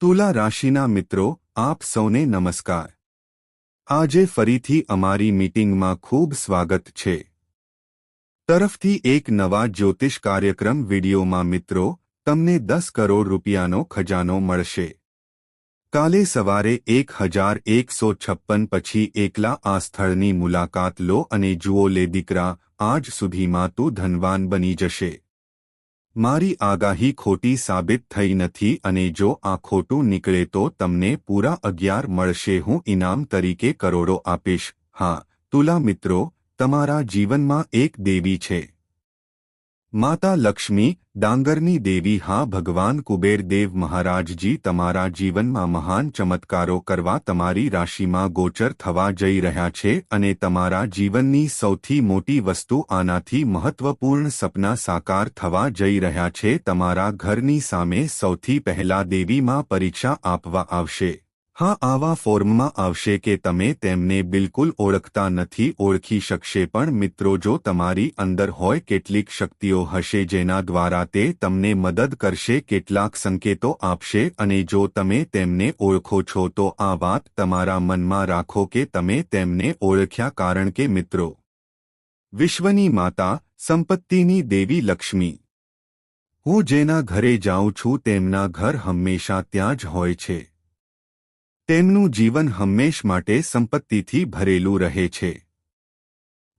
તુલા રાશિના મિત્રો, આપ સૌને નમસ્કાર। આજે ફરીથી અમારી મીટિંગમાં ખૂબ સ્વાગત છે। તરફથી એક નવા જ્યોતિષ કાર્યક્રમ વિડીયોમાં મિત્રો, તમને 10 કરોડ રૂપિયાનો ખજાનો મળશે। કાલે સવારે 1156 પછી એકલા આ સ્થળની મુલાકાત લો અને જુઓ લે દીકરા, આજ સુધીમાં તું ધનવાન બની જશે। મારી આગાહી ખોટી સાબિત થઈ નથી અને જો આ ખોટું નીકળે તો તમને પૂરા 11 મળશે। હું ઇનામ તરીકે કરોડો આપીશ। હા, તુલા મિત્રો, તમારા જીવનમાં એક દેવી છે, માતા લક્ષ્મી, ડાંગરની દેવી। હા, ભગવાન કુબેર દેવ મહારાજજી તમારા જીવનમાં મહાન ચમત્કારો કરવા તમારી રાશિમાં ગોચર થવા જઈ રહ્યા છે અને તમારા જીવનની સૌથી મોટી વસ્તુ, આનાથી મહત્વપૂર્ણ સપના સાકાર થવા જઈ રહ્યા છે। તમારા ઘરની સામે સૌથી પહેલા દેવીમાં પરીક્ષા આપવા આવશે। હા, આવા ફોર્મમાં આવશે કે તમે તેમને બિલકુલ ઓળખતા નથી, ઓળખી શકશે પણ મિત્રો, જો તમારી અંદર હોય કેટલીક શક્તિઓ હશે જેના દ્વારા તે તમને મદદ કરશે, કેટલાક સંકેતો આપશે અને જો તમે તેમને ઓળખો છો તો આ વાત તમારા મનમાં રાખો કે તમે તેમને ઓળખ્યા, કારણ કે મિત્રો, વિશ્વની માતા, સંપત્તિની દેવી લક્ષ્મી, હું જેના ઘરે જાઉં છું તેમના ઘર હંમેશા ત્યાં જ હોય છે। તેમનું જીવન હંમેશ માટે સંપત્તિથી ભરેલું રહે છે।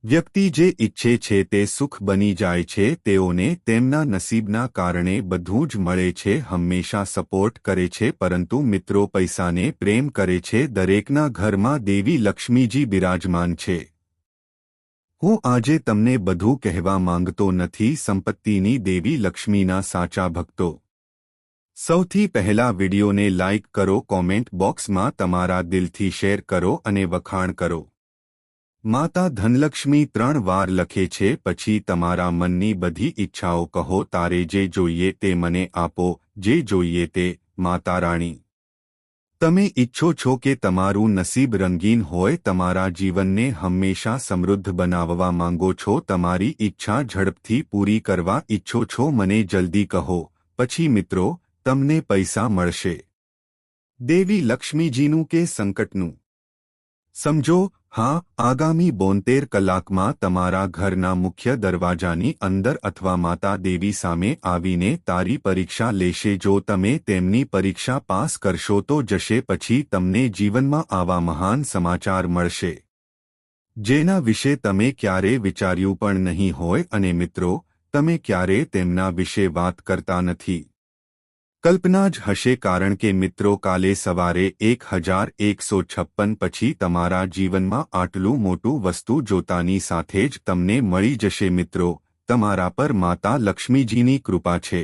વ્યક્તિ જે ઈચ્છે છે તે સુખ બની જાય છે। તેઓને તેમના નસીબના કારણે બધું જ મળે છે, હંમેશા સપોર્ટ કરે છે, પરંતુ મિત્રો, પૈસાને પ્રેમ કરે છે। દરેકના ઘરમાં દેવી લક્ષ્મીજી બિરાજમાન છે। હું આજે તમને બધું કહેવા માંગતો નથી। સંપત્તિની દેવી લક્ષ્મીના સાચા ભક્તો, સૌથી પહેલા વિડીયોને લાઇક કરો, કોમેન્ટ બોક્સમાં તમારા દિલથી શેર કરો અને વખાણ કરો। માતા ધનલક્ષ્મી 3 વાર લખે છે, પછી તમારા મનની બધી ઈચ્છાઓ કહો। તારે જે જોઈએ તે મને આપો, જે જોઈએ તે, માતા રાણી। તમે ઈચ્છો છો કે તમારું નસીબ રંગીન હોય, તમારા જીવનને હંમેશા સમૃદ્ધ બનાવવા માંગો છો, તમારી ઈચ્છા ઝડપથી પૂરી કરવા ઈચ્છો છો, મને જલ્દી કહો, પછી મિત્રો, તમને પૈસા મળશે। દેવી લક્ષ્મીજીનું કે સંકટનું સમજો। હા, આગામી 72 કલાકમાં તમારા ઘરના મુખ્ય દરવાજાની અંદર અથવા માતા દેવી સામે આવીને તારી પરીક્ષા લેશે। જો તમે તેમની પરીક્ષા પાસ કરશો તો જશે પછી તમને જીવનમાં આવા મહાન સમાચાર મળશે જેના વિશે તમે ક્યારે વિચાર્યું પણ નહીં હોય અને મિત્રો, તમે ક્યારે તેમના વિશે વાત કરતા નથી, કલ્પના જ હશે, કારણ કે મિત્રો, કાલે સવારે 1156 પછી તમારા જીવનમાં આટલું મોટું વસ્તુ જોતાની સાથે જ તમને મળી જશે। મિત્રો, તમારા પર માતા લક્ષ્મીજીની કૃપા છે।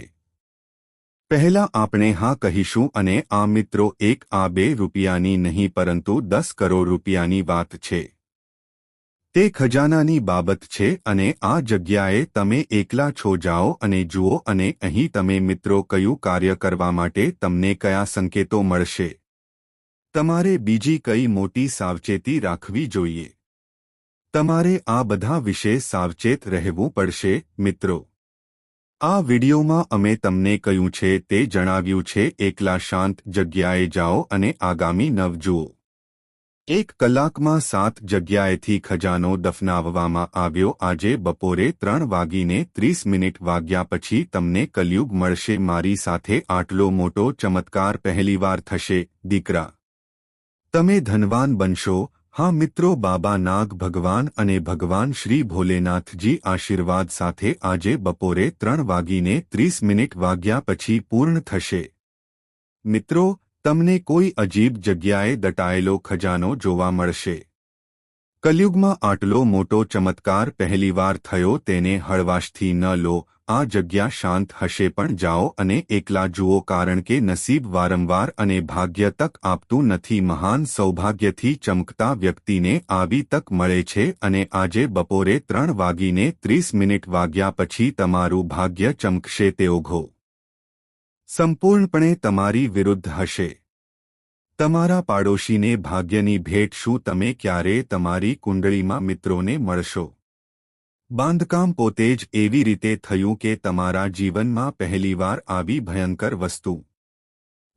પહેલા આપણે હા કહીશું અને આ મિત્રો, એક આ 2 રૂપિયાની નહીં પરંતુ 10 કરોડ રૂપિયાની વાત છે। તે ખજાનાની બાબત છે અને આ જગ્યાએ તમે એકલા છો, જાઓ અને જુઓ અને અહીં તમે મિત્રો કયું કાર્ય કરવા માટે તમને કયા સંકેતો મળશે, તમારે બીજી કઈ મોટી સાવચેતી રાખવી જોઈએ, તમારે આ બધા વિશે સાવચેત રહેવું પડશે। મિત્રો, આ વિડીયોમાં અમે તમને કહ્યું છે તે જણાવ્યું છે, એકલા શાંત જગ્યાએ જાઓ અને આગામી 9 જુઓ। 1 કલાકમાં 7 જગ્યાએથી ખજાનો દફનાવવામાં આવ્યો। આજે બપોરે 3:30 વાગ્યા પછી તમને કલયુગ મળશે। મારી સાથે આટલો મોટો ચમત્કાર પહેલીવાર થશે, દીકરા, તમે ધનવાન બનશો। હા મિત્રો, બાબા નાગ ભગવાન અને ભગવાન શ્રી ભોલેનાથજી આશીર્વાદ સાથે આજે બપોરે 3:30 વાગ્યા પછી પૂર્ણ થશે। મિત્રો, તમને કોઈ અજીબ જગ્યાએ દટાયેલો ખજાનો જોવા મળશે। કલયુગમાં આટલો મોટો ચમત્કાર પહેલીવાર થયો, તેને હળવાશથી ન લો। આ જગ્યા શાંત હશે પણ જાઓ અને એકલા જુઓ, કારણ કે નસીબ વારંવાર અને ભાગ્ય તક આપતું નથી, મહાન સૌભાગ્યથી ચમકતા વ્યક્તિને આવી તક મળે છે અને આજે બપોરે 3:30 વાગ્યા પછી તમારું ભાગ્ય ચમકશે। તે ઓઘો સંપૂર્ણપણે તમારી વિરુદ્ધ હશે। તમારા પાડોશીને ભાગ્યની ભેટ શું તમે ક્યારે તમારી કુંડળીમાં મિત્રોને મળશો? બાંધકામ પોતે જ એવી રીતે થયું કે તમારા જીવનમાં પહેલીવાર આવી ભયંકર વસ્તુ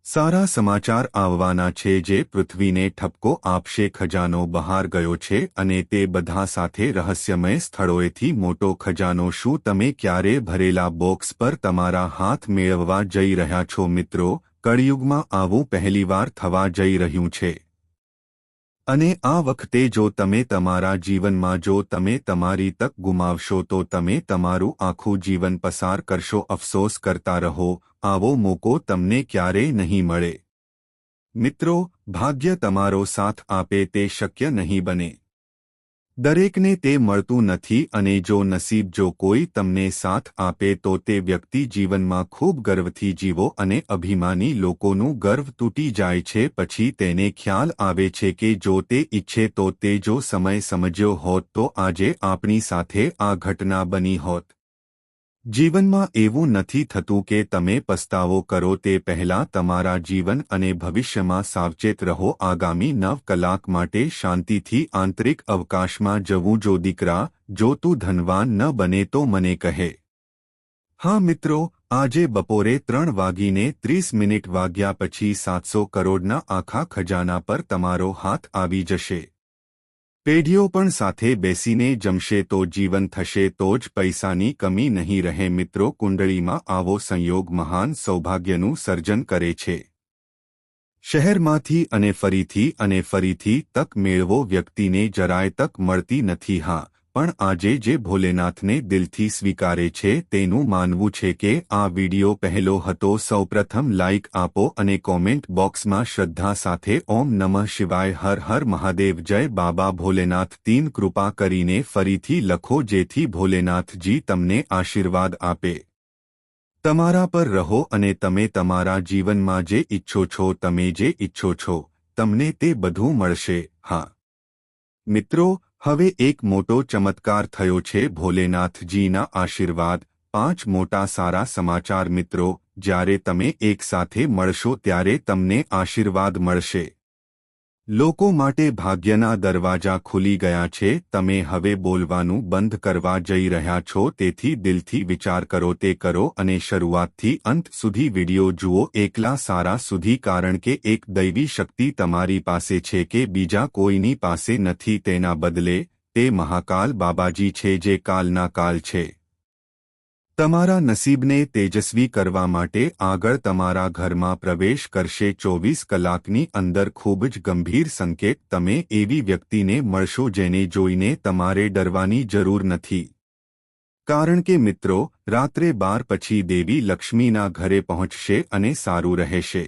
સારા સમાચાર આવવાના છે જે પૃથ્વીને ઠપકો આપશે. ખજાનો બહાર ગયો છે અને તે બધા સાથે રહસ્યમય સ્થળોએથી મોટો ખજાનો. શું તમે ક્યારે ભરેલા બોક્સ પર તમારા હાથ મેળવવા જઈ રહ્યા છો? મિત્રો, કળિયુગમાં આવું પહેલીવાર થવા જઈ રહ્યું છે. અને આ વખતે જો તમે તમારા જીવનમાં જો તમે તમારી તક ગુમાવશો તો તમે તમારું આખું જીવન પસાર કરશો અફસોસ કરતા રહો. આવો મોકો તમને ક્યારેય નહીં મળે. મિત્રો, ભાગ્ય તમારો સાથ આપે તે શક્ય નહીં બને. દરેકને તે મળતું નથી અને જો નસીબ જો કોઈ તમને સાથ આપે તો તે વ્યક્તિ જીવનમાં ખૂબ ગર્વથી જીવો અને અભિમાની લોકોનું ગર્વ તૂટી જાય છે. પછી તેને ખ્યાલ આવે છે કે જો તે ઈચ્છે તો તે જો સમય સમજ્યો હોત તો આજે આપણી સાથે આ ઘટના બની હોત. જીવનમાં એવું નથી થતું કે તમે પસ્તાવો કરો તે પહેલાં તમારા જીવન અને ભવિષ્યમાં સાવચેત રહો. આગામી 9 કલાક માટે શાંતિથી આંતરિક અવકાશમાં જવું. જો દીકરા, જો તું ધનવાન ન બને તો મને કહે. હા મિત્રો, આજે બપોરે 3:30 વાગ્યા પછી 700 કરોડના આખા ખજાના પર તમારો હાથ આવી જશે. પેઢીઓ પણ સાથે બેસીને જમશે તો જીવન થશે તો જ પૈસાની કમી નહીં રહે. મિત્રો, કુંડળીમાં આવો સંયોગ મહાન સૌભાગ્યનું સર્જન કરે છે. શહેરમાંથી અને ફરીથી તક મેળવો. વ્યક્તિને જરાય તક મળતી નથી. હા, પણ આજે જે ભોલેનાથને દિલથી સ્વીકારે છે તેનું માનવું છે કે આ વિડિયો પહેલો હતો. સૌપ્રથમ લાઇક આપો અને કોમેન્ટ બોક્સમાં શ્રદ્ધા સાથે ઓમ નમઃ શિવાય, હર હર મહાદેવ, જય બાબા ભોલેનાથ. 3 કૃપા કરીને ફરીથી લખો જેથી ભોલેનાથજી તમને આશીર્વાદ આપે. તમારા પર રહો અને તમે તમારા જીવનમાં જે ઈચ્છો છો, તમે જે ઈચ્છો છો, તમને તે બધું મળશે. હા મિત્રો, હવે એક મોટો ચમત્કાર થયો છે. ભોલેનાથજીના આશીર્વાદ. 5 મોટા સારા સમાચાર. મિત્રો, જ્યારે તમે એક સાથે મળશો ત્યારે તમને આશીર્વાદ મળશે. લોકો માટે ભાગ્યના દરવાજા ખુલી ગયા છે. તમે હવે બોલવાનું બંધ કરવા જઈ રહ્યા છો. તેથી દિલથી વિચાર કરો તે કરો અને શરૂઆતથી અંત સુધી વિડિયો જુઓ એકલા સારા સુધી. કારણ કે એક દૈવી શક્તિ તમારી પાસે છે કે બીજા કોઈની પાસે નથી. તેના બદલે તે મહાકાલ બાબાજી છે જે કાલના કાલ છે. તમારા નસીબને તેજસ્વી કરવા માટે આગળ તમારા ઘરમાં પ્રવેશ કરશે. 24 કલાકની અંદર ખૂબ જ ગંભીર સંકેત. તમે એવી વ્યક્તિને મળશો જેને જોઈને તમારે ડરવાની જરૂર નથી. કારણ કે મિત્રો, રાત્રે 12 પછી દેવી લક્ષ્મીના ઘરે પહોંચશે અને સારું રહેશે.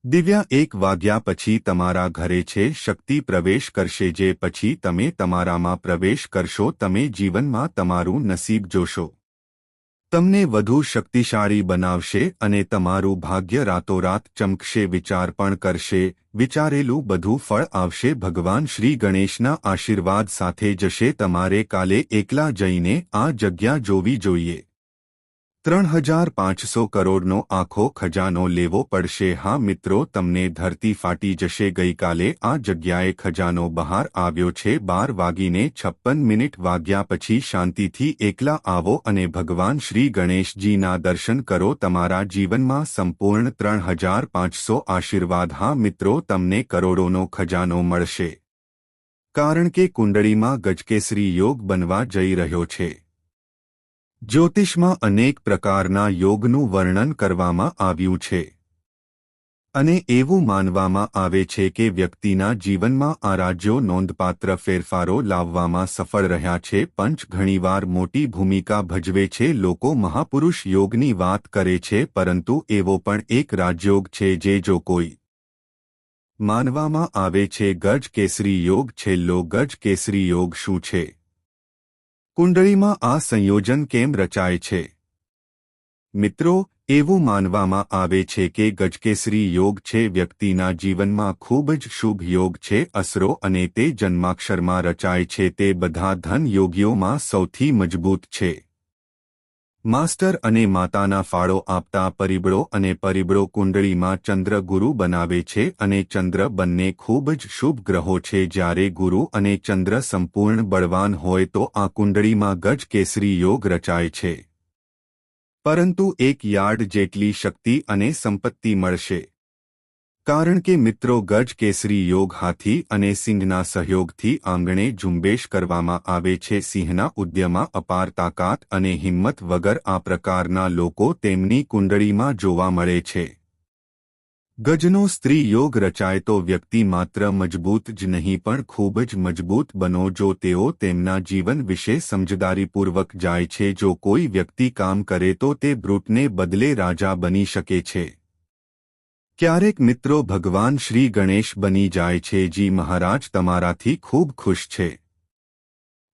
દિવ્યા 1 વાગ્યા પછી તમારા ઘરે છે શક્તિ પ્રવેશ કરશે. જે પછી તમે તમારામાં પ્રવેશ કરશો તમે જીવનમાં તમારું નસીબ જોશો. તમને વધુ શક્તિશાળી બનાવશે અને તમારું ભાગ્ય રાતોરાત ચમકશે. વિચાર પણ કરશે, વિચારેલું બધું ફળ આવશે. ભગવાન શ્રી ગણેશના આશીર્વાદ સાથે જશે. તમારે કાલે એકલા જઈને આ જગ્યા જોવી જોઈએ. 3500 કરોડનો આખો ખજાનો લેવો પડશે. હા મિત્રો, તમને ધરતી ફાટી જશે. ગઈકાલે આ જગ્યાએ ખજાનો બહાર આવ્યો છે. 12:56 વાગ્યા પછી શાંતિથી એકલા આવો અને ભગવાન શ્રી ગણેશજીના દર્શન કરો. તમારા જીવનમાં સંપૂર્ણ 3500 આશીર્વાદ. હા મિત્રો, તમને કરોડોનો ખજાનો મળશે. કારણ કે કુંડળીમાં ગજકેસરી યોગ બનવા જઈ રહ્યો છે. જ્યોતિષમાં અનેક પ્રકારના યોગનું વર્ણન કરવામાં આવ્યું છે અને એવું માનવામાં આવે છે કે વ્યક્તિના જીવનમાં આ રાજ્યો નોંધપાત્ર ફેરફારો લાવવામાં સફળ રહ્યા છે. પંચ ઘણીવાર મોટી ભૂમિકા ભજવે છે. લોકો મહાપુરુષ યોગની વાત કરે છે પરંતુ એવો પણ એક રાજયોગ છે જે જો કોઈ માનવામાં આવે છે ગજ કેસરી યોગ. છેલ્લો ગજ કેસરી યોગ શું છે? કુંડળીમાં આ સંયોજન કેમ રચાય છે? મિત્રો, એવું માનવામાં આવે છે કે ગજકેસરી યોગ છે વ્યક્તિના જીવનમાં ખૂબ જ શુભ યોગ છે. અસરો અને તે જન્માક્ષરમાં રચાય છે. તે બધા ધન યોગીઓમાં સૌથી મજબૂત છે. માસ્ટર અને માતાના ફાળો આપતા પરિબળો અને પરિબળો. કુંડળીમાં ચંદ્ર ગુરુ બનાવે છે અને ચંદ્ર બંને ખૂબ જ શુભ ગ્રહો છે. જ્યારે ગુરુ અને ચંદ્ર સંપૂર્ણ બળવાન હોય તો આ કુંડળીમાં ગજ કેસરી યોગ રચાય છે. પરંતુ 1 યાર્ડ જેટલી શક્તિ અને સંપત્તિ મળશે. કારણ કે મિત્રો ગજ કેસરી યોગ હાથી અને સિંહના સહયોગથી આંગણે ઝુંબેશ કરવામાં આવે છે. સિંહના ઉદ્યમમાં અપાર તાકાત અને હિંમત વગર આ પ્રકારના લોકો તેમની કુંડળીમાં જોવા મળે છે. ગજનો સ્ત્રી યોગ રચાય તો વ્યક્તિ માત્ર મજબૂત જ નહીં પણ ખૂબ જ મજબૂત બનો જો તેઓ તેમના જીવન વિશે સમજદારીપૂર્વક જાય છે. જો કોઈ વ્યક્તિ કામ કરે તો તે બ્રૂટને બદલે રાજા બની શકે છે. ક્યારેક મિત્રો ભગવાન શ્રી ગણેશ બની જાય છે. જી મહારાજ તમારાથી ખૂબ ખુશ છે.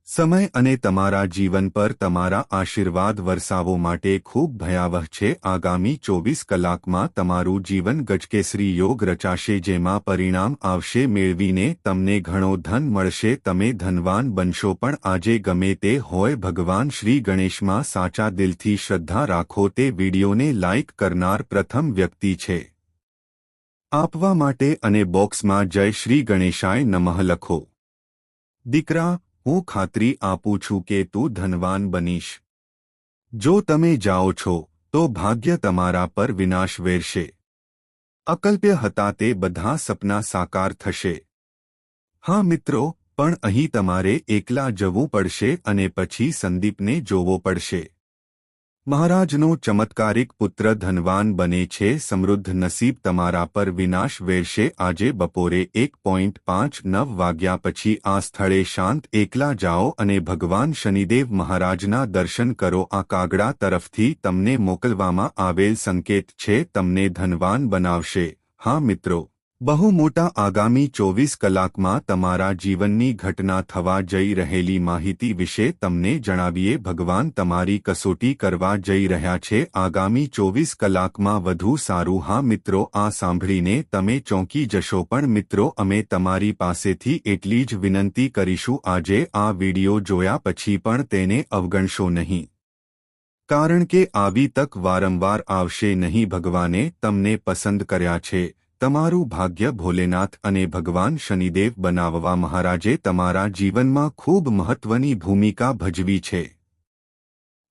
સમય અને તમારા જીવન પર તમારા આશીર્વાદ વરસાવો માટે ખૂબ ભયાવહ છે. આગામી 24 કલાકમાં તમારું જીવન ગજકેસરી યોગ રચાશે જેમાં પરિણામ આવશે. મેળવીને તમને ઘણો ધન મળશે. તમે ધનવાન બનશો. પણ આજે ગમે તે હોય ભગવાન શ્રી ગણેશમાં સાચા દિલથી શ્રદ્ધા રાખો. તે વિડીયોને લાઇક કરનાર પ્રથમ વ્યક્તિ છે. આપવા માટે અને બોક્સમાં જય શ્રી ગણેશાય નમઃ લખો. દીકરા, હું ખાતરી આપું છું કે તું ધનવાન બનીશ. જો તમે જાઓ છો તો ભાગ્ય તમારા પર વિનાશ વેરશે. અકલ્પ્ય હતા તે બધા સપના સાકાર થશે. હા મિત્રો, પણ અહીં તમારે એકલા જવું પડશે અને પછી સંદીપને જોવો પડશે. મહારાજનો ચમત્કારિક પુત્ર ધનવાન બને છે. સમૃદ્ધ નસીબ તમારા પર વિનાશ વેરશે. આજે બપોરે 1:59 વાગ્યા પછી આ સ્થળે શાંત એકલા જાઓ અને ભગવાન શનિદેવ મહારાજના દર્શન કરો. આ કાગડા તરફથી તમને મોકલવામાં આવેલ સંકેત છે. તમને ધનવાન બનાવશે. હા મિત્રો, બહુ મોટા આગામી 24 કલાકમાં તમારા જીવનની ઘટના થવા જઈ રહેલી માહિતી વિશે તમને જણાવીએ. ભગવાન તમારી કસોટી કરવા જઈ રહ્યા છે. આગામી 24 કલાકમાં વધુ સારું. હા મિત્રો, આ સાંભળીને તમે ચોંકી જશો. પણ મિત્રો, અમે તમારી પાસેથી એટલી જ વિનંતી કરીશું. આજે આ વિડિયો જોયા પછી પણ તેને અવગણશો નહીં. કારણ કે આવી તક વારંવાર આવશે નહીં. ભગવાને તમને પસંદ કર્યા છે. તમારું ભાગ્ય ભોલેનાથ અને ભગવાન શનિદેવ બનાવવા મહારાજે તમારા જીવનમાં ખૂબ મહત્વની ભૂમિકા ભજવી છે.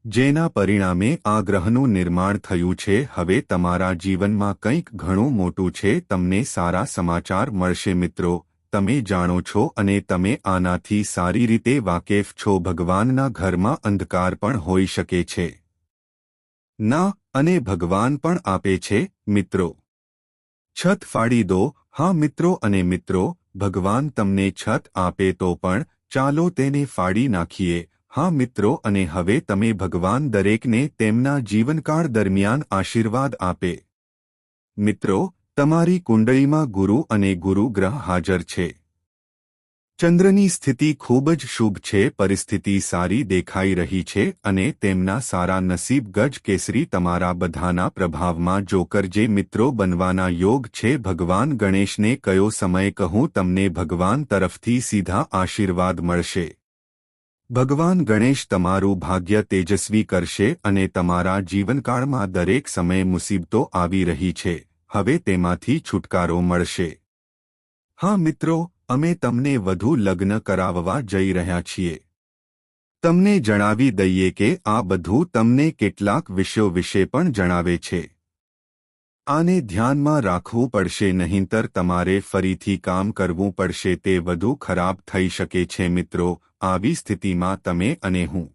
જેના પરિણામે આ ગ્રહનું નિર્માણ થયું છે. હવે તમારા જીવનમાં કંઈક ઘણું મોટું છે. તમને સારા સમાચાર મળશે મિત્રો. તમે જાણો છો અને તમે આનાથી સારી રીતે વાકેફ છો. ભગવાનના ઘરમાં અંધકાર પણ હોઈ શકે છે. ના, અને ભગવાન પણ આપે છે. મિત્રો, છત ફાડી દો. હા મિત્રો અને મિત્રો, ભગવાન તમને છત આપે તો પણ ચાલો તેને ફાડી નાખીએ. હા મિત્રો, અને હવે તમે ભગવાન દરેકને તેમના જીવનકાળ દરમિયાન આશીર્વાદ આપે. મિત્રો, તમારી કુંડળીમાં ગુરુ અને ગુરુ ગ્રહ હાજર છે. ચંદ્રની સ્થિતિ ખૂબ જ શુભ છે. પરિસ્થિતિ સારી દેખાઈ રહી છે અને તેમના સારા નસીબ ગજ કેસરી તમારા બધાના પ્રભાવમાં જોકર જે મિત્રો બનવાના યોગ છે. ભગવાન ગણેશને કયો સમય કહું તમને ભગવાન તરફથી સીધા આશીર્વાદ મળશે. ભગવાન ગણેશ તમારું ભાગ્ય તેજસ્વી કરશે અને તમારા જીવનકાળમાં દરેક સમયે મુસીબતો આવી રહી છે. હવે તેમાંથી છુટકારો મળશે. હા મિત્રો, અમે તમને વધુ લગ્ન કરાવવા જઈ રહ્યા છીએ. તમને જણાવી દઈએ કે આ બધું તમને કેટલાક વિષયો વિશે પણ જણાવે છે. આને ધ્યાનમાં રાખવું પડશે નહીંતર તમારે ફરીથી કામ કરવું પડશે. તે વધુ ખરાબ થઈ શકે છે. મિત્રો, આવી સ્થિતિમાં તમે અને હું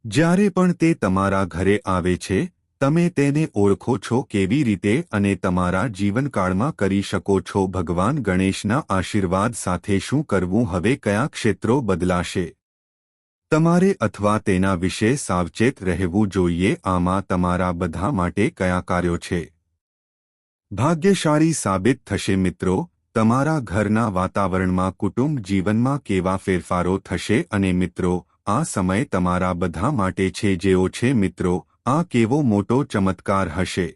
જ્યારે પણ તે તમારા ઘરે આવે છે, તમે તેને ઓળખો છો કેવી રીતે અને તમારા જીવનકાળમાં કરી શકો છો. ભગવાન ગણેશના આશીર્વાદ સાથે શું કરવું? હવે કયા ક્ષેત્રો બદલાશે? તમારે અથવા તેના વિશે સાવચેત રહેવું જોઈએ. આમાં તમારા બધા માટે કયા કાર્યો છે ભાગ્યશાળી સાબિત થશે? મિત્રો, તમારા ઘરના વાતાવરણમાં કુટુંબ જીવનમાં કેવા ફેરફારો થશે? અને મિત્રો, આ સમય તમારા બધા માટે છે જેઓ છે. મિત્રો, આ કેવો મોટો ચમત્કાર હશે?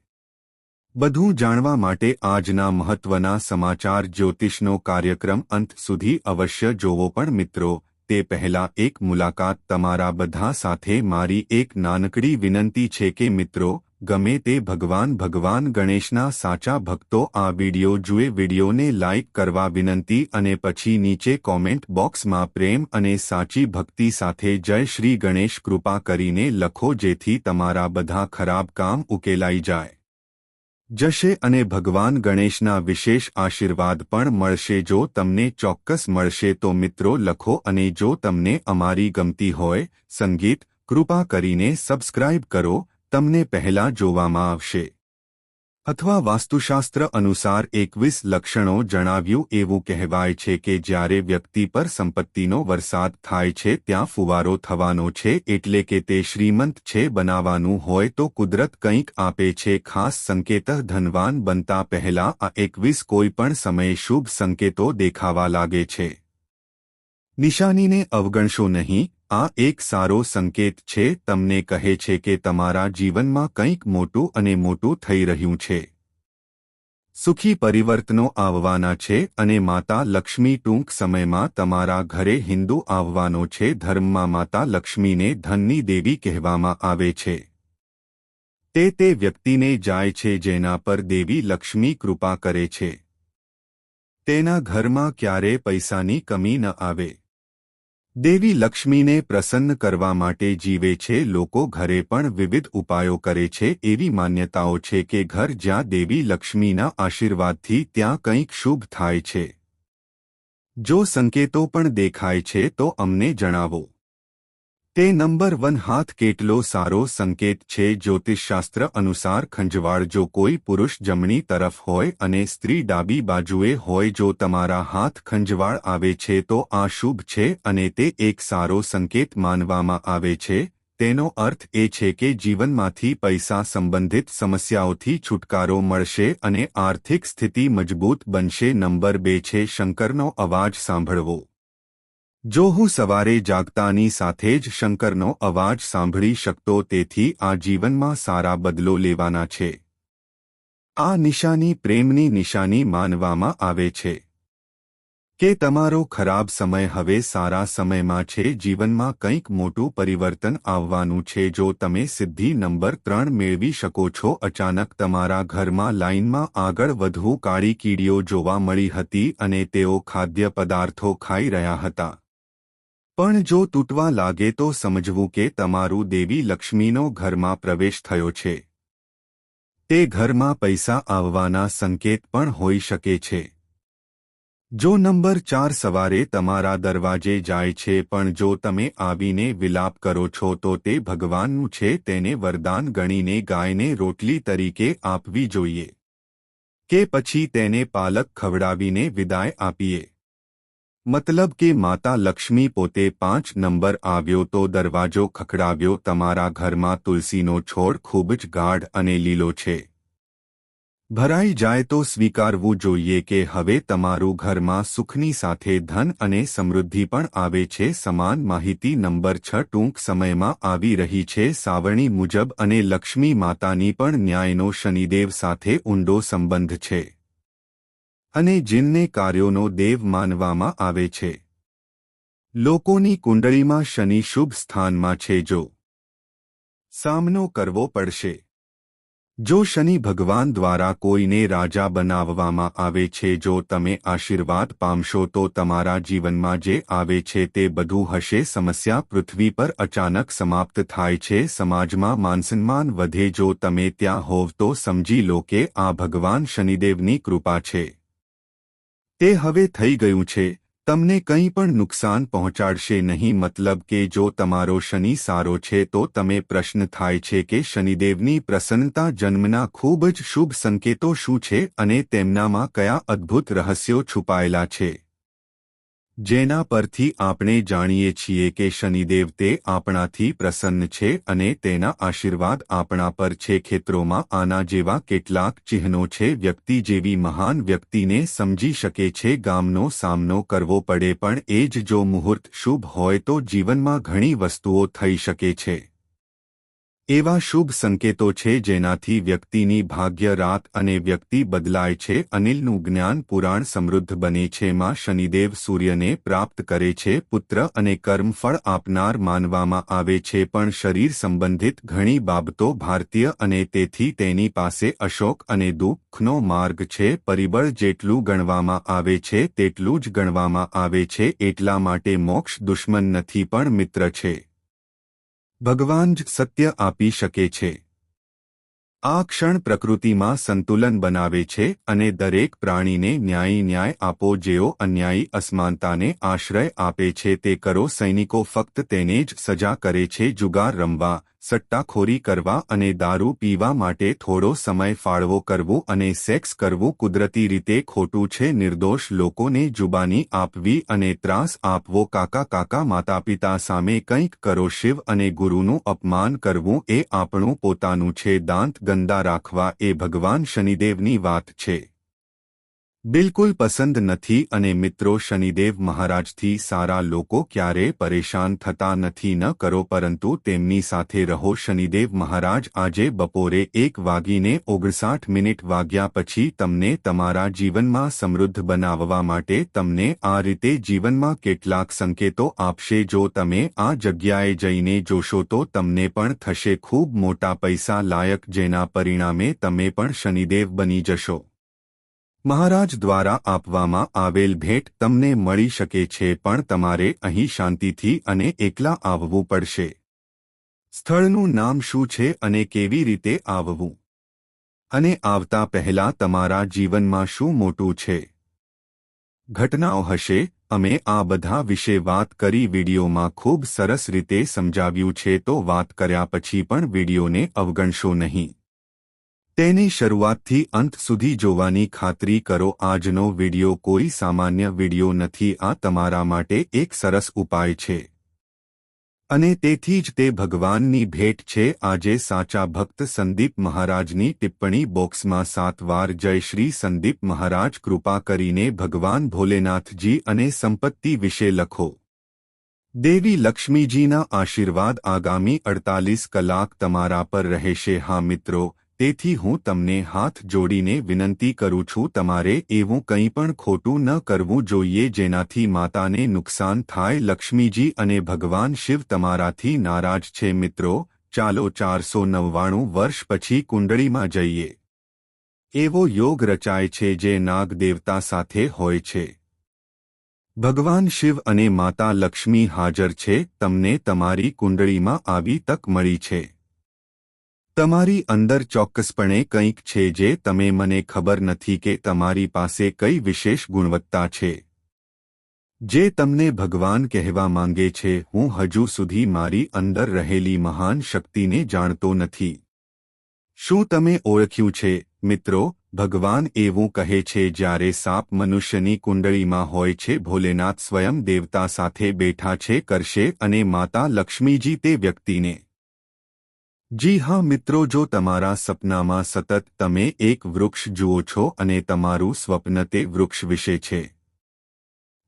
બધું જાણવા માટે આજના મહત્વના સમાચાર જ્યોતિષનો કાર્યક્રમ અંત સુધી અવશ્ય જોવો. પણ મિત્રો, તે પહેલા એક મુલાકાત તમારા બધા સાથે મારી એક નાનકડી વિનંતી છે કે મિત્રો, ગમે તે ભગવાન ગણેશના સાચા ભક્તો આ વિડિયો જુએ. વિડિયોને લાઇક કરવા વિનંતી અને પછી નીચે કોમેન્ટ બોક્સમાં પ્રેમ અને સાચી ભક્તિ સાથે જય શ્રી ગણેશ કૃપા કરીને લખો, જેથી તમારા બધા ખરાબ કામ ઉકેલાઈ જાય જશે અને ભગવાન ગણેશના વિશેષ આશીર્વાદ પણ મળશે. જો તમને ચોક્કસ મળશે તો મિત્રો લખો, અને જો તમને અમારી ગમતી હોય સંગીત, કૃપા કરીને સબસ્ક્રાઇબ કરો, તમને પહેલા જોવામાં આવશે. અથવા વાસ્તુશાસ્ત્ર અનુસાર 21 લક્ષણો જણાવ્યું. એવું કહેવાય છે કે જ્યારે વ્યક્તિ પર સંપત્તિનો વરસાદ થાય છે ત્યાં ફુવારો થવાનો છે, એટલે કે તે શ્રીમંત છે. બનાવવાનું હોય તો કુદરત કંઈક આપે છે. ખાસ સંકેત: ધનવાન બનતા પહેલા આ 21 કોઈ પણ સમયે શુભ સંકેતો દેખાવા લાગે છે. નિશાનીને અવગણશો નહીં. આ એક સારો સંકેત છે. તમને કહે છે કે તમારા જીવનમાં કંઈક મોટું અને મોટું થઈ રહ્યું છે. સુખી પરિવર્તનો આવવાના છે અને માતા લક્ષ્મી ટૂંક સમયમાં તમારા ઘરે હિન્દુ આવવાનો છે. ધર્મમાં માતા લક્ષ્મીને ધનની દેવી કહેવામાં આવે છે. તે વ્યક્તિને જાય છે જેના પર દેવી લક્ષ્મી કૃપા કરે છે. તેના ઘરમાં ક્યારેય પૈસાની કમી ન આવે. દેવી લક્ષ્મીને પ્રસન્ન કરવા માટે જીવે છે. લોકો ઘરે પણ વિવિધ ઉપાયો કરે છે. એવી માન્યતાઓ છે કે ઘર જ્યાં દેવી લક્ષ્મીના આશીર્વાદથી ત્યાં કંઈક શુભ થાય છે. જો સંકેતો પણ દેખાય છે તો અમને જણાવો. તે નંબર 1 હાથ કેટલો સારો સંકેત છે. જ્યોતિષશાસ્ત્ર અનુસાર ખંજવાળ જો કોઈ પુરુષ જમણી તરફ હોય અને સ્ત્રી ડાબી બાજુએ હોય, જો તમારા હાથ ખંજવાળ આવે છે તો આ શુભ છે અને તે એક સારો સંકેત માનવામાં આવે છે. તેનો અર્થ એ છે કે જીવનમાંથી પૈસા સંબંધિત સમસ્યાઓથી છુટકારો મળશે અને આર્થિક સ્થિતિ મજબૂત બનશે. નંબર 2 છે શંકરનો અવાજ સાંભળવો. જો હું સવારે જાગતાની સાથે જ શંકરનો અવાજ સાંભળી શકતો, તેથી આ જીવનમાં સારા બદલો લેવાના છે. આ નિશાની પ્રેમની નિશાની માનવામાં આવે છે કે તમારો ખરાબ સમય હવે સારા સમયમાં છે. જીવનમાં કંઈક મોટું પરિવર્તન આવવાનું છે. જો તમે સિદ્ધિ નંબર 3 મેળવી શકો છો. અચાનક તમારા ઘરમાં લાઇનમાં આગળ વધવું. કાળી કીડીઓ જોવા મળી હતી અને તેઓ ખાદ્ય પદાર્થો ખાઈ રહ્યા હતા. પણ જો તૂટવા લાગે તો સમજવું કે તમારું દેવી લક્ષ્મીનો ઘરમાં પ્રવેશ થયો છે. તે ઘરમાં પૈસા આવવાના સંકેત પણ હોઈ શકે છે. જો નંબર 4 સવારે તમારા દરવાજે જાય છે, પણ જો તમે આવીને વિલાપ કરો છો તો તે ભગવાનનું છે. તેને વરદાન ગણીને ગાયને રોટલી તરીકે આપવી જોઈએ કે પછી તેને પાલક ખવડાવીને વિદાય આપીએ. મતલબ કે માતા લક્ષ્મી પોતે. 5 નંબર આવ્યો તો દરવાજો ખખડાવ્યો. તમારા ઘરમાં તુલસીનો છોડ ખૂબ જ ગાઢ અને લીલો છે. ભરાઈ જાય તો સ્વીકારવું જોઈએ કે હવે તમારું ઘરમાં સુખની સાથે ધન અને સમૃદ્ધિ પણ આવે છે. સમાન માહિતી નંબર 6 ટૂંક સમયમાં આવી રહી છે. સાવરણી મુજબ અને લક્ષ્મી માતાની પણ ન્યાયનો શનિદેવ સાથે ઊંડો સંબંધ છે અને જીનને કાર્યોનો દેવ માનવામાં આવે છે. લોકોની કુંડળીમાં શનિ શુભ સ્થાનમાં છે. જો સામનો કરવો પડશે. જો શનિ ભગવાન દ્વારા કોઈને રાજા બનાવવામાં આવે છે, જો તમે આશીર્વાદ પામશો તો તમારા જીવનમાં જે આવે છે તે બધું હશે. સમસ્યા પૃથ્વી પર અચાનક સમાપ્ત થાય છે. સમાજમાં માનસન્માન વધે. જો તમે ત્યાં હોવ તો સમજી લો કે આ ભગવાન શનિદેવની કૃપા છે. તે હવે થઈ ગયું છે. તમને કંઈ પણ નુકસાન પહોંચાડશે નહીં. મતલબ કે જો તમારો શનિ સારો છે તો તમે પ્રશ્ન થાય છે કે શનિદેવની પ્રસન્નતા જન્મના ખૂબ જ શુભ સંકેતો શું છે અને તેમનામાં કયા અદ્ભુત રહસ્યો છુપાયેલા છે, જેના પરથી આપણે જાણીએ છીએ કે શનિદેવ તે આપણાથી પ્રસન્ન છે અને તેના આશીર્વાદ આપણા પર છે. ખેતરોમાં આના જેવા કેટલાક ચિહ્નો છે. વ્યક્તિ જેવી મહાન વ્યક્તિને સમજી શકે છે. ગામનો સામનો કરવો પડે, પણ એ જ જો મુહૂર્ત શુભ હોય તો જીવનમાં ઘણી વસ્તુઓ થઈ શકે છે. એવા શુભ સંકેતો છે જેનાથી વ્યક્તિની ભાગ્ય રાત અને વ્યક્તિ બદલાય છે. અનિલનું જ્ઞાન પુરાણ સમૃદ્ધ બને છે. માં શનિદેવ સૂર્યને પ્રાપ્ત કરે છે. પુત્ર અને કર્મફળ આપનાર માનવામાં આવે છે, પણ શરીર સંબંધિત ઘણી બાબતો ભારતીય અને તેથી તેની પાસે અશોક અને દુઃખનો માર્ગ છે. પરિબળ જેટલું ગણવામાં આવે છે તેટલું જ ગણવામાં આવે છે. એટલા માટે મોક્ષ દુશ્મન નથી પણ મિત્ર છે. ભગવાન જ સત્ય આપી શકે છે. આ ક્ષણ પ્રકૃતિમાં સંતુલન બનાવે છે અને દરેક પ્રાણીને ન્યાય આપો. જેઓ અન્યાયી અસમાનતાને આશ્રય આપે છે તે કરો. સૈનિકો ફક્ત તેને જ સજા કરે છે. જુગાર રમવા, સટ્ટાખોરી કરવા અને દારૂ પીવા માટે થોડો સમય ફાળવો કરવું અને સેક્સ કરવું કુદરતી રીતે ખોટું છે. નિર્દોષ લોકોને જુબાની આપવી અને ત્રાસ આપવો. કાકા માતાપિતા સામે કંઈક કરો. શિવ અને ગુરુનું અપમાન કરવું એ આપણું પોતાનું છે. દાંત ગંદા રાખવા એ ભગવાન શનિદેવની વાત છે. બિલકુલ પસંદ નથી. અને મિત્રો, શનિદેવ મહારાજથી સારા લોકો ક્યારેય પરેશાન થતા નથી. ન કરો પરંતુ તેમની સાથે રહો. શનિદેવ મહારાજ આજે બપોરે 1:59 વાગ્યા પછી તમને તમારા જીવનમાં સમૃદ્ધ બનાવવા માટે તમને આ રીતે જીવનમાં કેટલાક સંકેતો આપશે. જો તમે આ જગ્યાએ જઈને જોશો તો તમને પણ થશે ખૂબ મોટા પૈસા લાયક, જેના પરિણામે તમે પણ શનિદેવ બની જશો. મહારાજ દ્વારા આપવામાં આવેલ ભેટ તમને મળી શકે છે, પણ તમારે અહીં શાંતિથી અને એકલા આવવું પડશે. સ્થળનું નામ શું છે અને કેવી રીતે આવવું? અને આવતા પહેલા તમારા જીવનમાં શું મોટું છે? ઘટનાઓ હશે. અમે આ બધા વિશે વાત કરી. વિડીયોમાં ખૂબ સરસ રીતે સમજાવ્યું છે, તો વાત કર્યા પછી પણ વિડીયોને અવગણશો નહીં. તેને શરૂઆતથી અંત સુધી જોવાની ખાતરી કરો. આજનો વિડિયો કોઈ સામાન્ય વિડિયો નથી. આ તમારા માટે એક સરસ ઉપાય છે અને તેથી જ તે ભગવાનની ભેટ છે. આજે સાચા ભક્ત સંદીપ મહારાજની ટિપ્પણી બોક્સમાં 7 વાર જય શ્રી સંદીપ મહારાજ કૃપા કરીને ભગવાન ભોલેનાથજી અને સંપત્તિ વિશે લખો. દેવી લક્ષ્મીજીના આશીર્વાદ આગામી 48 કલાક તમારા પર રહેશે. હા મિત્રો, તેથી હું તમને હાથ જોડીને વિનંતી કરું છું, તમારે એવું કંઈ પણ ખોટું ન કરવું જોઈએ જેનાથી માતાને નુકસાન થાય. લક્ષ્મીજી અને ભગવાન શિવ તમારાથી નારાજ છે. મિત્રો, ચાલો 499 વર્ષ પછી કુંડળીમાં જઈએ. એવો યોગ રચાય છે જે નાગ દેવતા સાથે હોય છે. ભગવાન શિવ અને માતા લક્ષ્મી હાજર છે. તમને તમારી કુંડળીમાં આવી તક મળી છે. તમારી અંદર ચોક્કસપણે કંઈક છે જે તમે મને ખબર નથી કે તમારી પાસે કઈ વિશેષ ગુણવત્તા છે જે તમને ભગવાન કહેવા માંગે છે. હું હજુ સુધી મારી અંદર રહેલી મહાન શક્તિને જાણતો નથી. શું તમે ઓળખ્યું છે? મિત્રો, ભગવાન એવું કહે છે, જ્યારે સાપ મનુષ્યની કુંડળીમાં હોય છે, ભોલેનાથ સ્વયં દેવતા સાથે બેઠા છે કરશે અને માતા લક્ષ્મીજી તે વ્યક્તિને. જી હા મિત્રો, જો તમારા સપનામાં સતત તમે એક વૃક્ષ જુઓ છો અને તમારું સ્વપ્ન તે વૃક્ષ વિશે છે,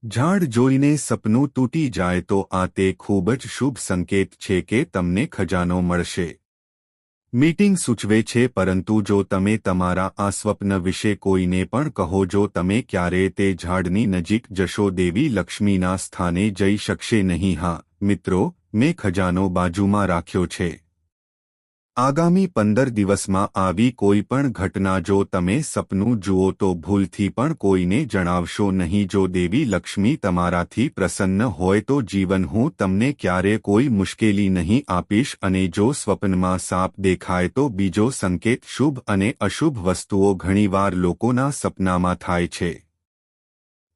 ઝાડ જોઈને સપનું તૂટી જાય તો આ તે ખૂબ જ શુભ સંકેત છે કે તમને ખજાનો મળશે. મીટિંગ સૂચવે છે. પરંતુ જો તમે તમારા આ સ્વપ્ન વિશે કોઈને પણ કહો, જો તમે ક્યારેય તે ઝાડની નજીક જશો, દેવી લક્ષ્મીના સ્થાને જઈ શકશે નહીં. હા મિત્રો, મેં ખજાનો બાજુમાં રાખ્યો છે. આગામી 15 દિવસમાં આવી કોઈ પણ ઘટના જો તમે સપનું જુઓ તો ભૂલથી પણ કોઈને જણાવશો નહીં. જો દેવી લક્ષ્મી તમારાથી પ્રસન્ન હોય તો જીવન હું તમને ક્યારે કોઈ મુશ્કેલી નહીં આપીશ. અને જો સ્વપ્નમાં સાપ દેખાય તો બીજો સંકેત. શુભ અને અશુભ વસ્તુઓ ઘણીવાર લોકોના સપનામાં થાય છે.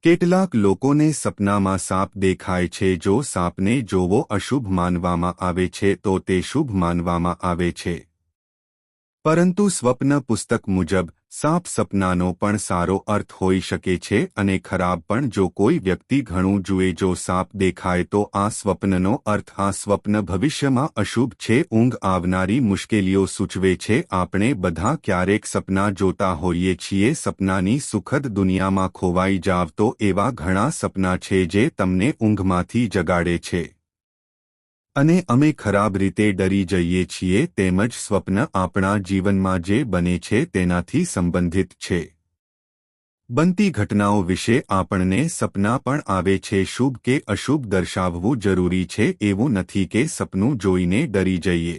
કેટલાક લોકોને સપનામાં સાપ દેખાય છે. જો સાપને જોવો અશુભ માનવામાં આવે છે તો તે શુભ માનવામાં આવે છે. પરંતુ સ્વપ્ન પુસ્તક મુજબ સાપ સપનાનો પણ સારો અર્થ હોઈ શકે છે અને ખરાબ પણ. જો કોઈ વ્યક્તિ ઘણું જુએ, જો સાપ દેખાય તો આ સ્વપ્નનો અર્થ આ સ્વપ્ન ભવિષ્યમાં અશુભ છે, ઊંઘ આવનારી મુશ્કેલીઓ સૂચવે છે. આપણે બધા ક્યારેક સપના જોતા હોઈએ છીએ. સપનાની સુખદ દુનિયામાં ખોવાઈ જાવ તો એવા ઘણા સપના છે જે તમને ઊંઘમાંથી જગાડે છે. અને અમે ખરાબ રીતે ડરી જઈએ છીએ તેમજ સ્વપ્ન આપણા જીવનમાં જે બને છે તેનાથી સંબંધિત છે. બનતી ઘટનાઓ વિશે આપણને સપના પણ આવે છે. શુભ કે અશુભ દર્શાવવું જરૂરી છે એવું નથી કે સપનું જોઈને ડરી જઈએ.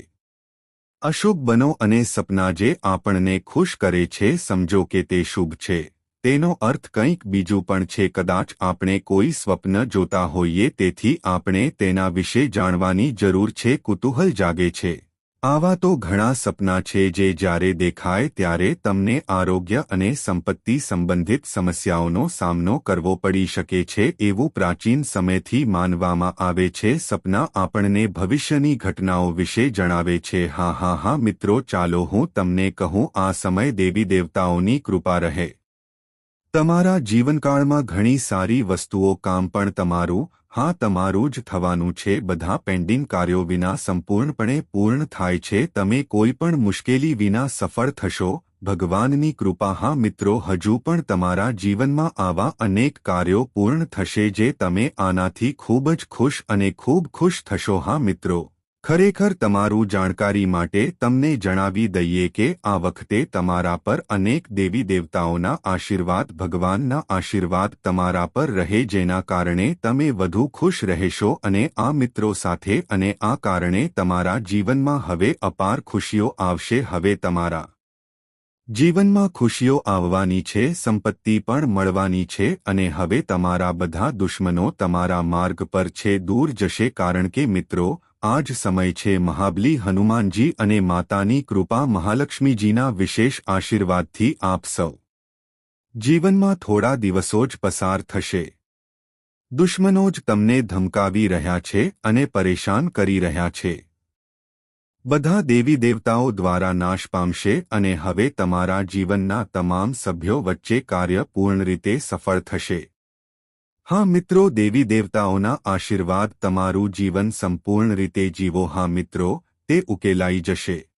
અશુભ બનો અને સપના જે આપણને ખુશ કરે છે સમજો કે તે શુભ છે. તેનો અર્થ કંઈક બીજું પણ છે. કદાચ આપણે કોઈ સ્વપ્ન જોતા હોઈએ તેથી આપણે તેના વિશે જાણવાની જરૂર છે. કુતૂહલ જાગે છે. આવા તો ઘણા સપના છે જે જ્યારે દેખાય ત્યારે તમને આરોગ્ય અને સંપત્તિ સંબંધિત સમસ્યાઓનો સામનો કરવો પડી શકે છે એવું પ્રાચીન સમયથી માનવામાં આવે છે. સપના આપણને ભવિષ્યની ઘટનાઓ વિશે જણાવે છે. હા મિત્રો, ચાલો હું તમને કહું, આ સમય દેવી દેવતાઓની કૃપા રહે. તમારા જીવનકાળમાં ઘણી સારી વસ્તુઓ કામ પણ તમારું જ થવાનું છે. બધા પેન્ડિંગ કાર્યો વિના સંપૂર્ણપણે પૂર્ણ થાય છે. તમે કોઈ પણ મુશ્કેલી વિના સફળ થશો. ભગવાનની કૃપા. હા મિત્રો, હજુ પણ તમારા જીવનમાં આવા અનેક કાર્યો પૂર્ણ થશે જે તમે આનાથી ખૂબ જ ખુશ અને ખૂબ ખુશ થશો. હા મિત્રો, ખરેખર તમારું જાણકારી માટે તમને જણાવી દઈએ કે આ વખતે તમારા પર અનેક દેવી દેવતાઓના આશીર્વાદ, ભગવાનના આશીર્વાદ તમારા પર રહે જેના કારણે તમે વધુ ખુશ રહેશો અને આ મિત્રો સાથે અને આ કારણે તમારા જીવનમાં હવે અપાર ખુશીઓ આવશે. હવે તમારા જીવનમાં ખુશીઓ આવવાની છે, સંપત્તિ પણ મળવાની છે અને હવે તમારા બધા દુશ્મનો તમારા માર્ગ પર છે દૂર જશે. કારણ કે મિત્રો, આ જ સમય છે મહાબલી હનુમાનજી અને માતાની કૃપા મહાલક્ષ્મીજીના વિશેષ આશીર્વાદથી આપ સૌ જીવનમાં થોડા દિવસો જ પસાર થશે. દુશ્મનો જ તમને ધમકાવી રહ્યા છે અને પરેશાન કરી રહ્યા છે. બધા દેવી દેવતાઓ દ્વારા નાશ પામશે અને હવે તમારા જીવનના તમામ સભ્યો વચ્ચે કાર્ય પૂર્ણ રીતે સફળ થશે. હા મિત્રો, દેવી દેવતાઓના આશીર્વાદ તમારું જીવન સંપૂર્ણ રીતે જીવો. હા મિત્રો, તે ઉકેલાઈ જશે.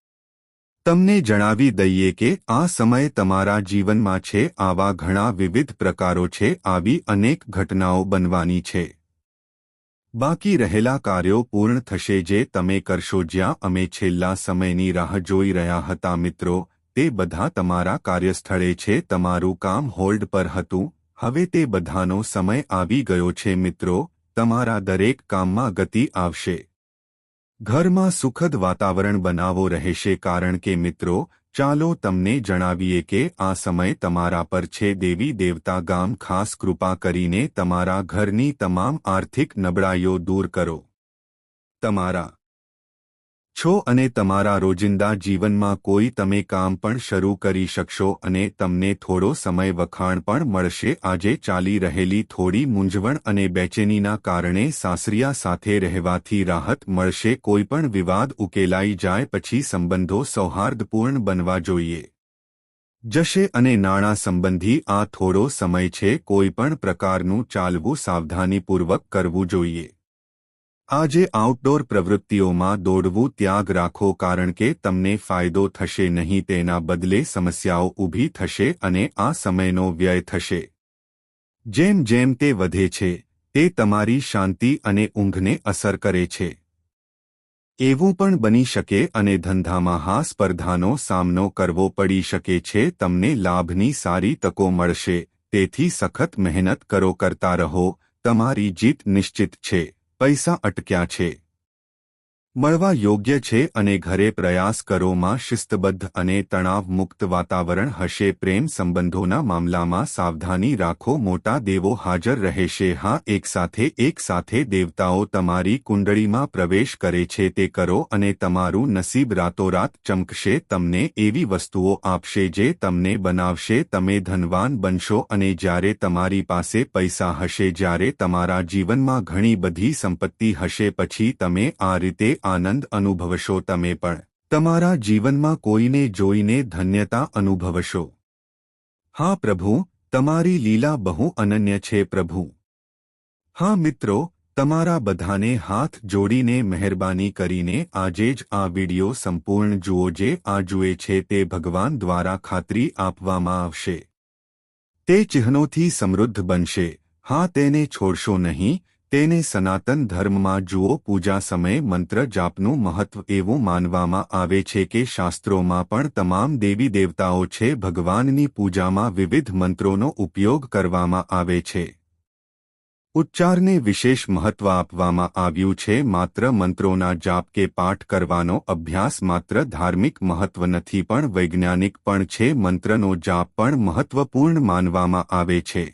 તમને જણાવી દઈએ કે આ સમય તમારા જીવનમાં છે. આવા ઘણા વિવિધ પ્રકારો છે. આવી અનેક ઘટનાઓ બનવાની છે. બાકી રહેલા કાર્યો પૂર્ણ થશે જે તમે કરશો. જ્યાં અમે છેલ્લા સમયની રાહ જોઈ રહ્યા હતા મિત્રો, તે બધા તમારા કાર્યસ્થળે છે. તમારું કામ હોલ્ડ પર હતું. હવે તે બધાનો સમય આવી ગયો છે મિત્રો. તમારા દરેક કામમાં ગતિ આવશે. ઘરમાં સુખદ વાતાવરણ બનાવો રહેશે. કારણ કે મિત્રો, ચાલો તમને જણાવીએ કે આ સમય તમારા પર છે. દેવી દેવતા ગામ ખાસ કૃપા કરીને તમારા ઘરની તમામ આર્થિક નબળાઈઓ દૂર કરો. તમારા છો અને તમારા રોજિંદા જીવનમાં કોઈ તમે કામ પણ શરૂ કરી શકશો અને તમને થોડો સમય વખાણ પણ મળશે. આજે ચાલી રહેલી થોડી મૂંઝવણ અને બેચેનીના કારણે સાસરિયા સાથે રહેવાથી રાહત મળશે. કોઈપણ વિવાદ ઉકેલાઈ જાય પછી સંબંધો સૌહાર્દપૂર્ણ બનવા જોઈએ જશે અને નાણાં સંબંધી આ થોડો સમય છે. કોઈપણ પ્રકારનું ચાલવું સાવધાનીપૂર્વક કરવું જોઈએ. આજે આઉટડોર પ્રવૃત્તિઓમાં દોડવું ત્યાગ રાખો કારણ કે તમને ફાયદો થશે નહીં, તેના બદલે સમસ્યાઓ ઊભી થશે અને આ સમયનો વ્યય થશે. જેમ જેમ તે વધે છે, તે તમારી શાંતિ અને ઊંઘને અસર કરે છે. એવું પણ બની શકે અને ધંધામાં હા સ્પર્ધાનો સામનો કરવો પડી શકે છે. તમને લાભની સારી તકો મળશે, તેથી સખત મહેનત કરતા રહો. તમારી જીત નિશ્ચિત છે. પૈસા અટક્યા છે, મળવા યોગ્ય છે અને ઘરે પ્રયાસ કરો માં શિસ્તબદ્ધ અને તણાવ-મુક્ત વાતાવરણ હશે. પ્રેમ સંબંધોના મામલામાં સાવધાની રાખો. મોટા દેવો હાજર રહેશે. હા, એક સાથે દેવતાઓ તમારી કુંડળીમાં પ્રવેશ કરે છે તે કરો અને તમારું નસીબ રાતોરાત ચમકશે. તમને એવી વસ્તુઓ આપશે જે તમને બનાવશે. તમે ધનવાન બનશો અને જ્યારે તમારી પાસે પૈસા હશે, જ્યારે તમારા જીવનમાં ઘણી બધી સંપત્તિ હશે, પછી તમે આ રીતે આનંદ અનુભવશો. તમે પણ તમારા જીવનમાં કોઈને જોઈને ધન્યતા અનુભવશો. હા પ્રભુ, તમારી લીલા બહુ અનન્ય છે પ્રભુ. હા મિત્રો, તમારા બધાને હાથ જોડીને મહેરબાની કરીને આજે જ આ વિડિયો સંપૂર્ણ જુઓ. જે આ જુએ છે તે ભગવાન દ્વારા ખાતરી આપવામાં આવશે. તે ચિહ્નોથી સમૃદ્ધ બનશે. હા, તેને છોડશો નહીં. તેને સનાતન ધર્મમાં જુઓ. પૂજા સમયે મંત્ર જાપનું મહત્વ એવું માનવામાં આવે છે કે શાસ્ત્રોમાં પણ તમામ દેવી દેવતાઓ છે. ભગવાનની પૂજામાં વિવિધ મંત્રોનો ઉપયોગ કરવામાં આવે છે. ઉચ્ચારને વિશેષ મહત્વ આપવામાં આવ્યું છે. માત્ર મંત્રોના જાપ કે પાઠ કરવાનો અભ્યાસ માત્ર ધાર્મિક મહત્વ નથી પણ વૈજ્ઞાનિક પણ છે. મંત્રનો જાપ પણ મહત્વપૂર્ણ માનવામાં આવે છે.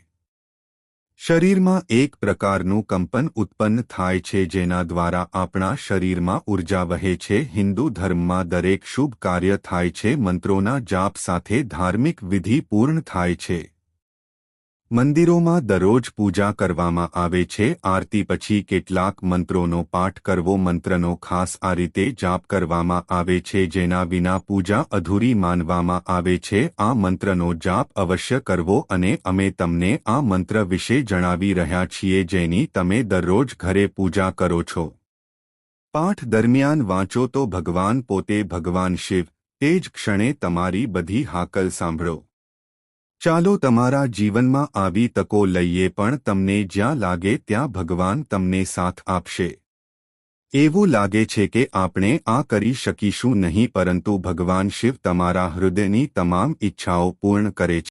શરીરમાં એક પ્રકારનું કંપન ઉત્પન્ન થાય છે જેના દ્વારા આપણા શરીરમાં ઊર્જા વહે છે. હિન્દુ ધર્મમાં દરેક શુભ કાર્ય થાય છે મંત્રોના જાપ સાથે. ધાર્મિક વિધિ પૂર્ણ થાય છે. મંદિરોમાં દરરોજ પૂજા કરવામાં આવે છે. આરતી પછી કેટલાક મંત્રોનો પાઠ કરવો. મંત્રનો ખાસ આ રીતે જાપ કરવામાં આવે છે જેના વિના પૂજા અધૂરી માનવામાં આવે છે. આ મંત્રનો જાપ અવશ્ય કરવો અને અમે તમને આ મંત્ર વિશે જણાવી રહ્યા છીએ જેની તમે દરરોજ ઘરે પૂજા કરો છો. પાઠ દરમિયાન વાંચો તો ભગવાન પોતે ભગવાન શિવ તે જ ક્ષણે તમારી બધી હાકલ સાંભળો. ચાલો તમારા જીવનમાં આવી તકો લઈએ પણ તમને જ્યાં લાગે ત્યાં ભગવાન તમને સાથ આપશે. એવું લાગે છે કે આપણે આ કરી શકીશું નહીં પરંતુ ભગવાન શિવ તમારા હૃદયની તમામ ઈચ્છાઓ પૂર્ણ કરે છે.